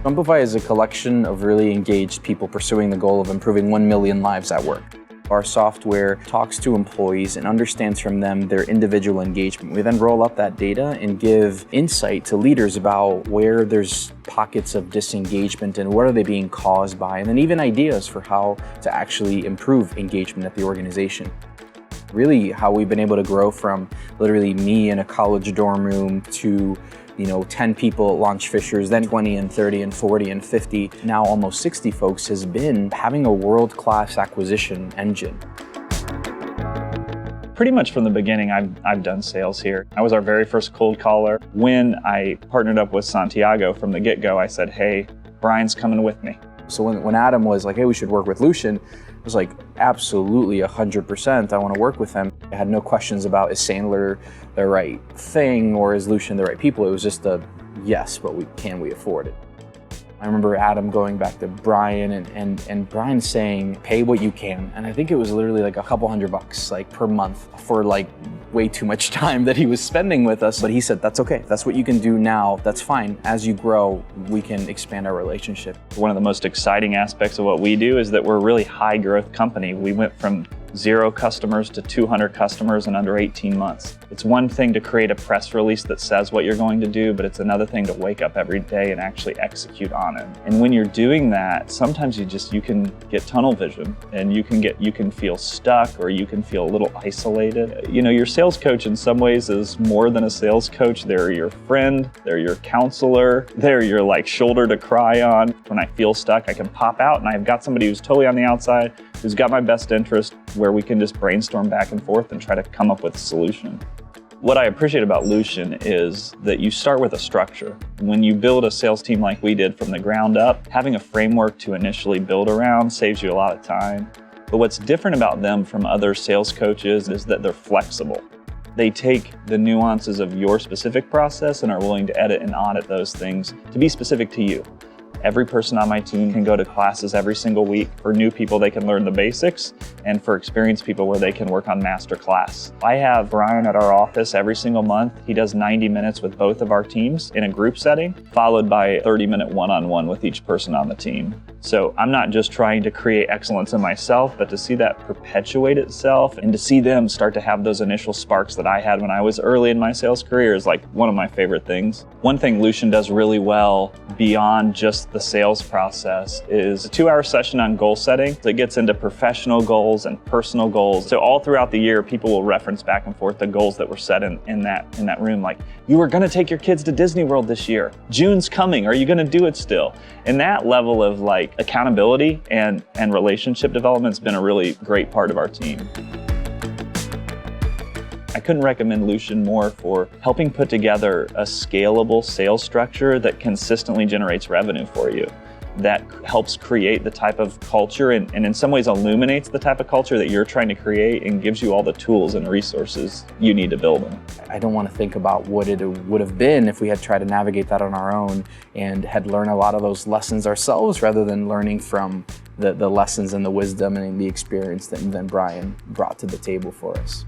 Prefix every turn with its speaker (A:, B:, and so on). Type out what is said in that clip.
A: Emplify is a collection of really engaged people pursuing the goal of improving 1 million lives at work. Our software talks to employees and understands from them their individual engagement. We then roll up that data and give insight to leaders about where there's pockets of disengagement and what are they being caused by, and then even ideas for how to actually improve engagement at the organization. Really how we've been able to grow from literally me in a college dorm room to 10 people at Launch Fishers, then 20 and 30 and 40 and 50, now almost 60 folks, has been having a world-class acquisition engine.
B: Pretty much from the beginning, I've done sales here. I was our very first cold caller. When I partnered up with Santiago from the get-go, I said, hey, Brian's coming with me.
A: So when Adam was like, hey, we should work with Lucian, I was like, absolutely 100%, I want to work with him. I had no questions about is Sandler the right thing or is Lucian the right people. It was just a yes, but can we afford it? I remember Adam going back to Brian and Brian saying, pay what you can. And I think it was literally like a couple $100 like per month for like way too much time that he was spending with us. But he said, that's okay. That's what you can do now. That's fine. As you grow, we can expand our relationship.
B: One of the most exciting aspects of what we do is that we're a really high growth company. We went from 0 customers to 200 customers in under 18 months. It's one thing to create a press release that says what you're going to do, but it's another thing to wake up every day and actually execute on it. And when you're doing that, sometimes you can get tunnel vision and you can feel stuck or you can feel a little isolated. Your sales coach in some ways is more than a sales coach. They're your friend, they're your counselor, they're your like shoulder to cry on. When I feel stuck, I can pop out and I've got somebody who's totally on the outside, who's got my best interest, where we can just brainstorm back and forth and try to come up with a solution. What I appreciate about Lucian is that you start with a structure. When you build a sales team like we did from the ground up, having a framework to initially build around saves you a lot of time. But what's different about them from other sales coaches is that they're flexible. They take the nuances of your specific process and are willing to edit and audit those things to be specific to you. Every person on my team can go to classes every single week. For new people, they can learn the basics, and for experienced people where they can work on master class. I have Brian at our office every single month. He does 90 minutes with both of our teams in a group setting, followed by a 30-minute one-on-one with each person on the team. So I'm not just trying to create excellence in myself, but to see that perpetuate itself and to see them start to have those initial sparks that I had when I was early in my sales career is like one of my favorite things. One thing Lucian does really well beyond just the sales process is a 2-hour session on goal setting that gets into professional goals and personal goals. So all throughout the year, people will reference back and forth the goals that were set in that room. Like, you were gonna take your kids to Disney World this year. June's coming, are you gonna do it still? And that level of like accountability and relationship development has been a really great part of our team. I couldn't recommend Lucian more for helping put together a scalable sales structure that consistently generates revenue for you, that helps create the type of culture and in some ways illuminates the type of culture that you're trying to create and gives you all the tools and resources you need to build them.
A: I don't want to think about what it would have been if we had tried to navigate that on our own and had learned a lot of those lessons ourselves rather than learning from the lessons and the wisdom and the experience that then Brian brought to the table for us.